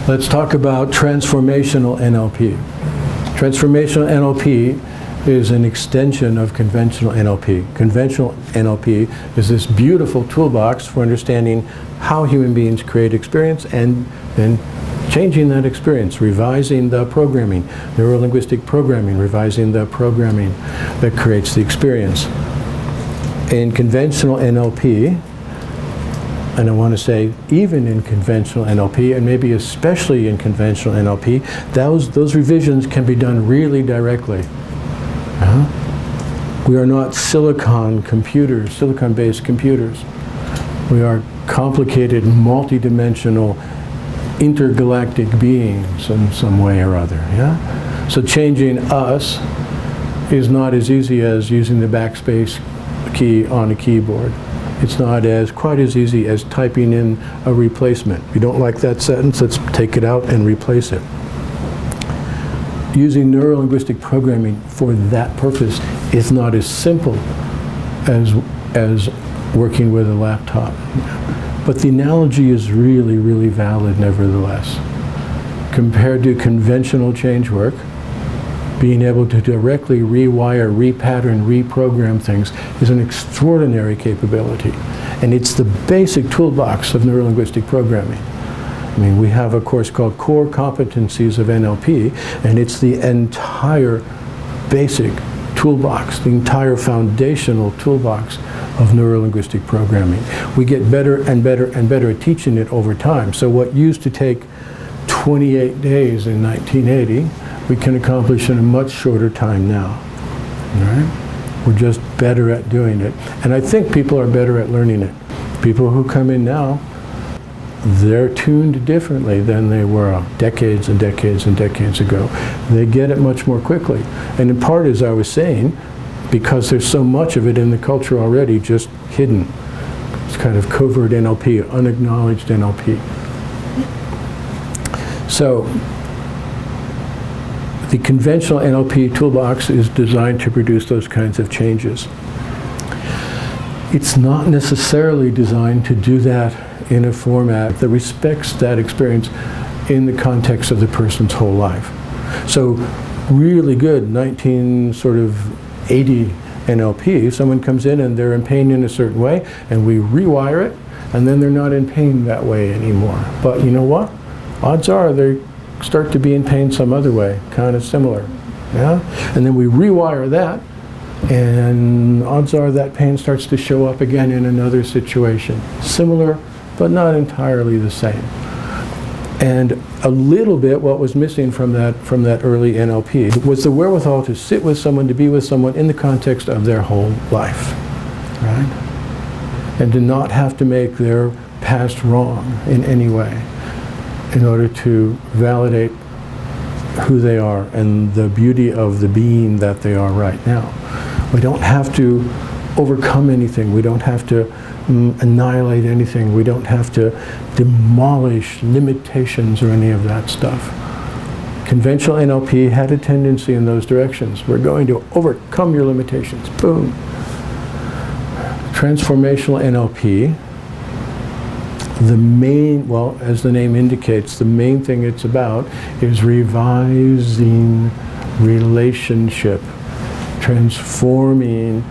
Let's talk about transformational NLP. Transformational NLP is an extension of conventional NLP. Conventional NLP is this beautiful toolbox for understanding how human beings create experience and then changing that experience, revising the programming, neuro-linguistic programming, revising the programming that creates the experience. In conventional NLP, and I want to say even in conventional NLP, and maybe especially in conventional NLP, those revisions can be done really directly. We are not silicon computers, silicon-based computers. We are complicated, multidimensional, intergalactic beings in some way or other. Yeah? So changing us is not as easy as using the backspace key on a keyboard. It's not quite as easy as typing in a replacement. If you don't like that sentence, let's take it out and replace it. Using neuro-linguistic programming for that purpose is not as simple as working with a laptop. But the analogy is really, really valid nevertheless. Compared to conventional change work, being able to directly rewire, repattern, reprogram things is an extraordinary capability. And it's the basic toolbox of neuro-linguistic programming. I mean, we have a course called Core Competencies of NLP, and it's the entire basic toolbox, the entire foundational toolbox of neuro-linguistic programming. We get better and better and better at teaching it over time. So what used to take 28 days in 1980, we can accomplish in a much shorter time now. All right? We're just better at doing it. And I think people are better at learning it. People who come in now, they're tuned differently than they were decades and decades and decades ago. They get it much more quickly. And in part, as I was saying, because there's so much of it in the culture already, just hidden. It's kind of covert NLP, unacknowledged NLP. So, the conventional NLP toolbox is designed to produce those kinds of changes. It's not necessarily designed to do that in a format that respects that experience in the context of the person's whole life. So really good 1980 NLP, someone comes in and they're in pain in a certain way and we rewire it and then they're not in pain that way anymore. But you know what? Odds are they start to be in pain some other way, kind of similar. Yeah? And then we rewire that and odds are that pain starts to show up again in another situation. Similar, but not entirely the same. And a little bit what was missing from that early NLP was the wherewithal to sit with someone, to be with someone in the context of their whole life, right? And to not have to make their past wrong in any way in order to validate who they are and the beauty of the being that they are right now. We don't have to overcome anything. We don't have to annihilate anything. We don't have to demolish limitations or any of that stuff. Conventional NLP had a tendency in those directions. We're going to overcome your limitations. Boom. Transformational NLP, the main, well, as the name indicates, the main thing it's about is revising relationship, transforming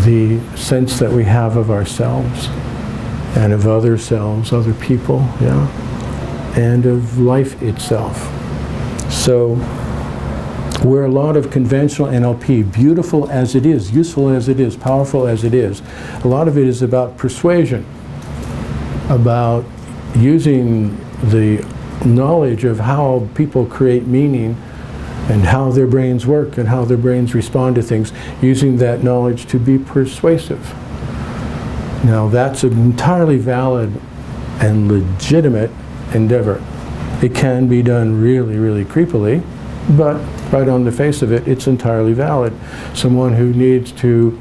the sense that we have of ourselves and of other selves, other people, yeah, and of life itself. So where a lot of conventional NLP, beautiful as it is, useful as it is, powerful as it is, a lot of it is about persuasion, about using the knowledge of how people create meaning and how their brains work and how their brains respond to things, using that knowledge to be persuasive. Now that's an entirely valid and legitimate endeavor. It can be done really, really creepily, but right on the face of it, it's entirely valid. Someone who needs to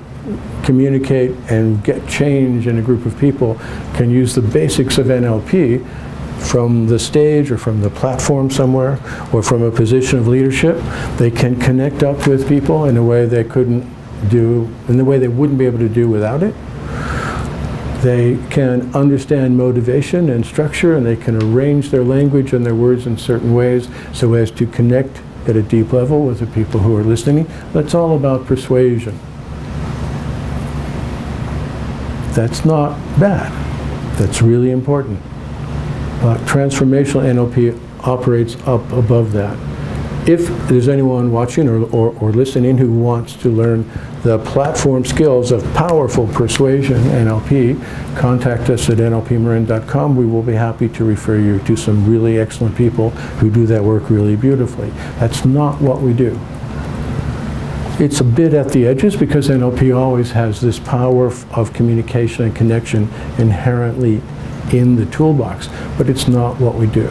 communicate and get change in a group of people can use the basics of NLP from the stage or from the platform somewhere or from a position of leadership. They can connect up with people in a way they couldn't do, in the way they wouldn't be able to do without it. They can understand motivation and structure, and they can arrange their language and their words in certain ways so as to connect at a deep level with the people who are listening. That's all about persuasion. That's not bad. That's really important. But transformational NLP operates up above that. If there's anyone watching or listening who wants to learn the platform skills of powerful persuasion NLP, contact us at nlpmarin.com. We will be happy to refer you to some really excellent people who do that work really beautifully. That's not what we do. It's a bit at the edges because NLP always has this power of communication and connection inherently in the toolbox, but it's not what we do.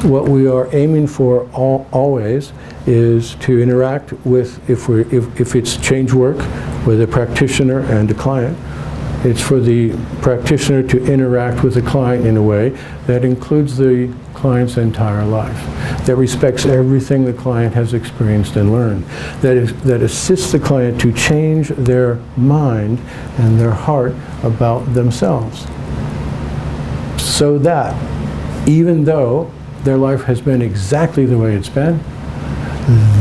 What we are aiming for always is to interact with, if it's change work with a practitioner and a client, it's for the practitioner to interact with the client in a way that includes the client's entire life, that respects everything the client has experienced and learned, that assists the client to change their mind and their heart about themselves, so that even though their life has been exactly the way it's been,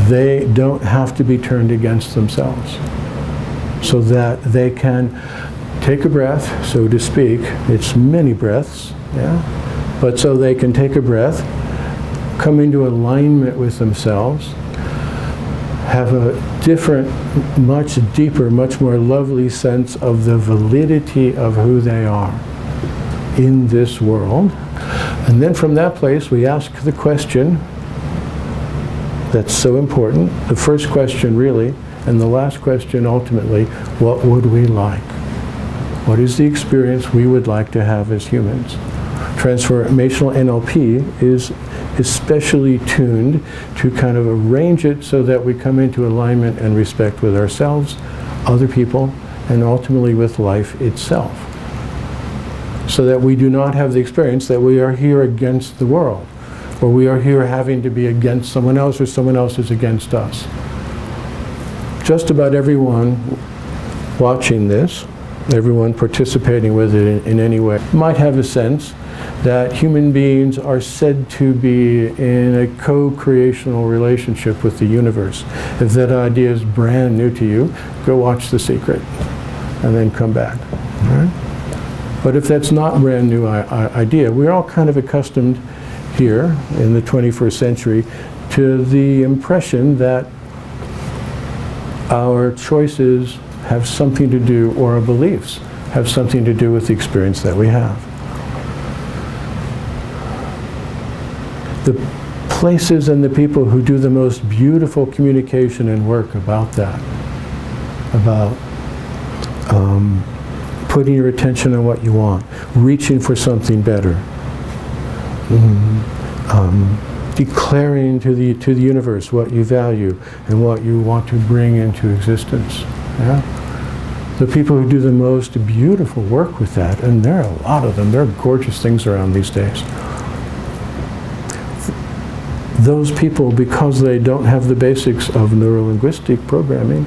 they don't have to be turned against themselves, so that they can take a breath, so to speak. It's many breaths, yeah? But so they can take a breath, come into alignment with themselves, have a different, much deeper, much more lovely sense of the validity of who they are in this world. And then from that place, we ask the question that's so important. The first question, really, and the last question, ultimately, what would we like? What is the experience we would like to have as humans? Transformational NLP is especially tuned to kind of arrange it so that we come into alignment and respect with ourselves, other people, and ultimately with life itself. So that we do not have the experience that we are here against the world, or we are here having to be against someone else, or someone else is against us. Just about everyone watching this, everyone participating with it in any way, might have a sense that human beings are said to be in a co-creational relationship with the universe. If that idea is brand new to you, go watch The Secret and then come back. All right? But if that's not a brand new idea, we're all kind of accustomed here in the 21st century to the impression that our choices have something to do, or our beliefs have something to do with the experience that we have. The places and the people who do the most beautiful communication and work about that, about putting your attention on what you want, reaching for something better, declaring to the universe what you value and what you want to bring into existence. Yeah? The people who do the most beautiful work with that, and there are a lot of them, there are gorgeous things around these days. Those people, because they don't have the basics of neuro-linguistic programming,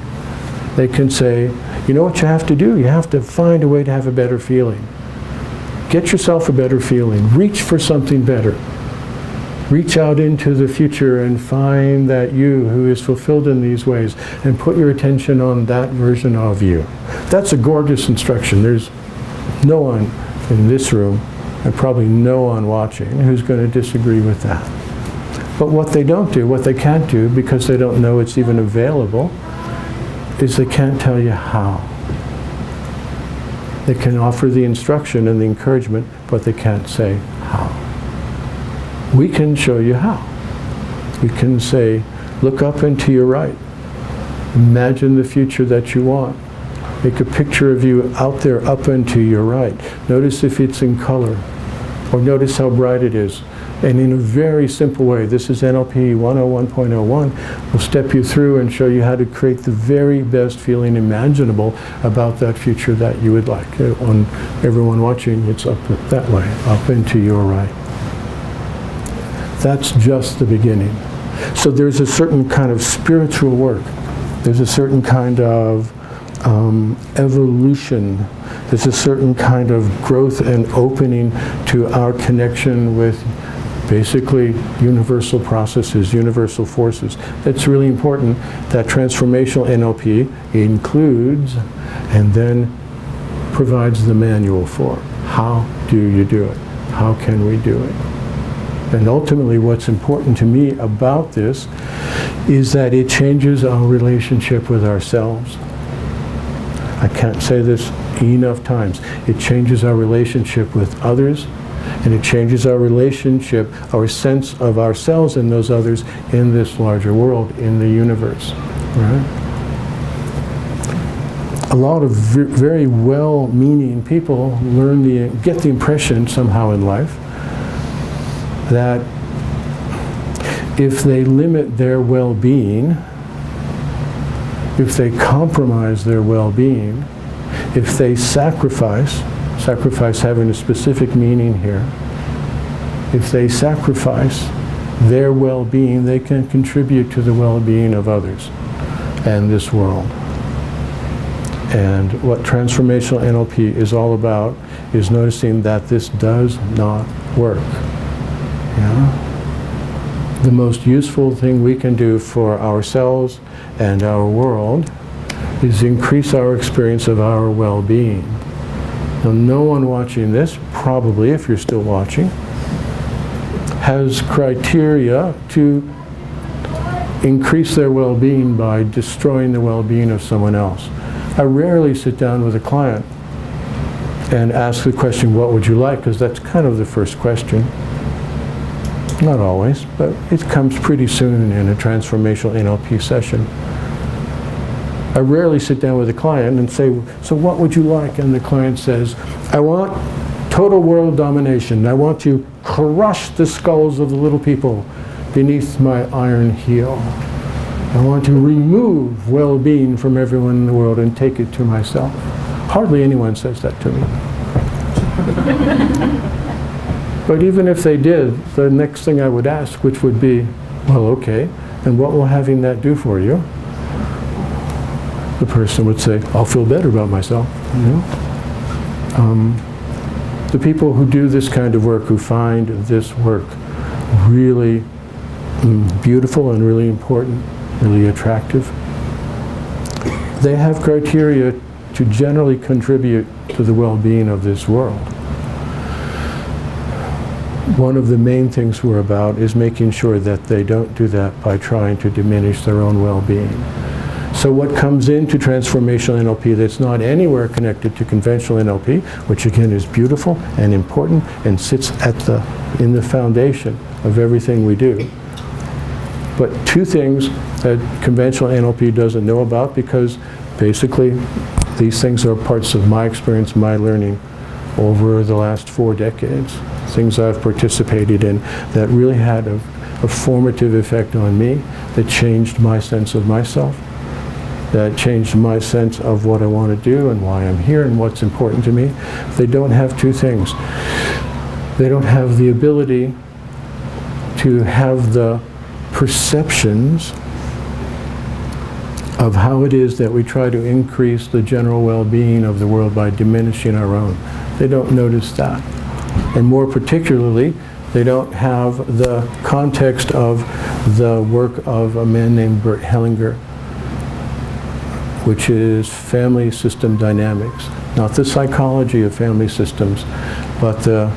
they can say, you know what you have to do? You have to find a way to have a better feeling. Get yourself a better feeling. Reach for something better. Reach out into the future and find that you who is fulfilled in these ways, and put your attention on that version of you. That's a gorgeous instruction. There's no one in this room, and probably no one watching, who's going to disagree with that. But what they don't do, what they can't do, because they don't know it's even available, is they can't tell you how. They can offer the instruction and the encouragement, but they can't say how. We can show you how. We can say, look up and to your right. Imagine the future that you want. Make a picture of you out there up and to your right. Notice if it's in color, or notice how bright it is. And in a very simple way, this is NLP 101.01, we'll step you through and show you how to create the very best feeling imaginable about that future that you would like. On everyone watching, it's up that way, up and to your right. That's just the beginning. So there's a certain kind of spiritual work. There's a certain kind of evolution There's a certain kind of growth and opening to our connection with basically universal processes, universal forces. That's really important. That transformational NLP includes and then provides the manual for how do you do it? How can we do it? And ultimately what's important to me about this is that it changes our relationship with ourselves. I can't say this enough times. It changes our relationship with others, and it changes our relationship, our sense of ourselves and those others in this larger world, in the universe. Right? A lot of very well-meaning people get the impression somehow in life that if they limit their well-being, if they compromise their well-being, if they sacrifice having a specific meaning here, if they sacrifice their well-being, they can contribute to the well-being of others and this world. And what transformational NLP is all about is noticing that this does not work. Yeah? The most useful thing we can do for ourselves and our world is increase our experience of our well-being. Now, no one watching this, probably if you're still watching, has criteria to increase their well-being by destroying the well-being of someone else. I rarely sit down with a client and ask the question, what would you like? Because that's kind of the first question. Not always, but it comes pretty soon in a transformational NLP session. I rarely sit down with a client and say, so what would you like? And the client says, I want total world domination. I want to crush the skulls of the little people beneath my iron heel. I want to remove well-being from everyone in the world and take it to myself. Hardly anyone says that to me. But even if they did, the next thing I would ask, which would be, well, okay, and what will having that do for you? The person would say, I'll feel better about myself. You know? The people who do this kind of work, who find this work really beautiful and really important, really attractive, they have criteria to generally contribute to the well-being of this world. One of the main things we're about is making sure that they don't do that by trying to diminish their own well-being. So what comes into transformational NLP that's not anywhere connected to conventional NLP, which again is beautiful and important and sits in the foundation of everything we do. But two things that conventional NLP doesn't know about, because basically these things are parts of my experience, my learning over the last 4 decades. Things I've participated in that really had a formative effect on me, that changed my sense of myself, that changed my sense of what I want to do and why I'm here and what's important to me. They don't have two things. They don't have the ability to have the perceptions of how it is that we try to increase the general well-being of the world by diminishing our own. They don't notice that. And more particularly, they don't have the context of the work of a man named Bert Hellinger, which is family system dynamics. Not the psychology of family systems, but the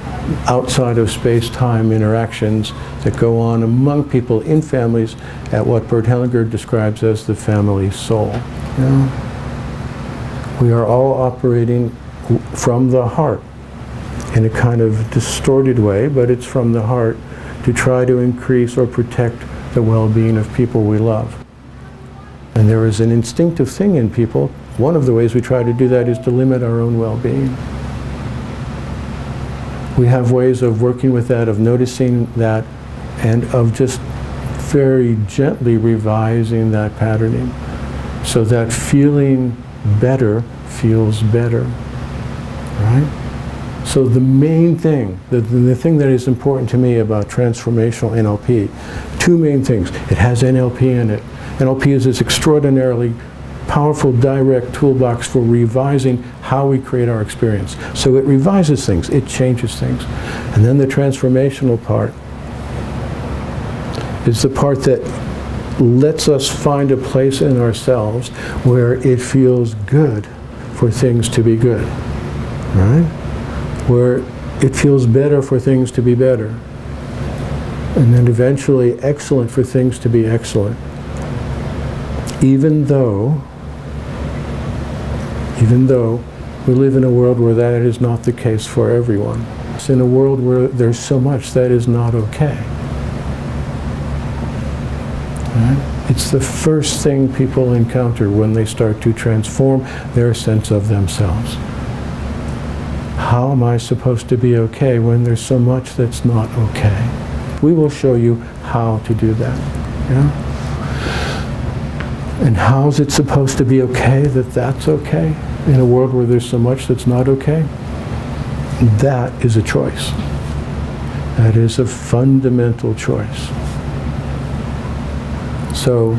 outside of space-time interactions that go on among people in families at what Bert Hellinger describes as the family soul. Yeah. We are all operating from the heart in a kind of distorted way, but it's from the heart to try to increase or protect the well-being of people we love. And there is an instinctive thing in people. One of the ways we try to do that is to limit our own well-being. We have ways of working with that, of noticing that, and of just very gently revising that patterning so that feeling better feels better, right? So the main thing, the thing that is important to me about transformational NLP, two main things. It has NLP in it. NLP is this extraordinarily powerful direct toolbox for revising how we create our experience. So it revises things, it changes things. And then the transformational part is the part that lets us find a place in ourselves where it feels good for things to be good, right? Where it feels better for things to be better. And then eventually excellent for things to be excellent. Even though we live in a world where that is not the case for everyone. It's in a world where there's so much that is not okay. Right? It's the first thing people encounter when they start to transform their sense of themselves. How am I supposed to be okay when there's so much that's not okay? We will show you how to do that. Yeah? And how is it supposed to be okay that that's okay in a world where there's so much that's not okay? That is a choice. That is a fundamental choice. So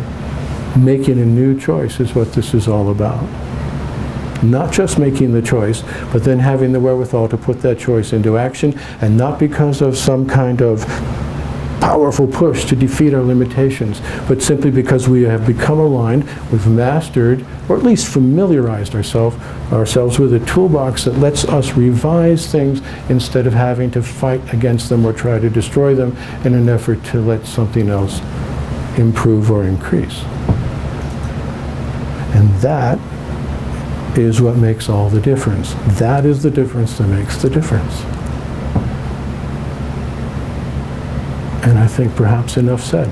making a new choice is what this is all about. Not just making the choice, but then having the wherewithal to put that choice into action, and not because of some kind of powerful push to defeat our limitations, but simply because we have become aligned, we've mastered, or at least familiarized ourselves with a toolbox that lets us revise things instead of having to fight against them or try to destroy them in an effort to let something else improve or increase. And that is what makes all the difference. That is the difference that makes the difference. And I think perhaps enough said.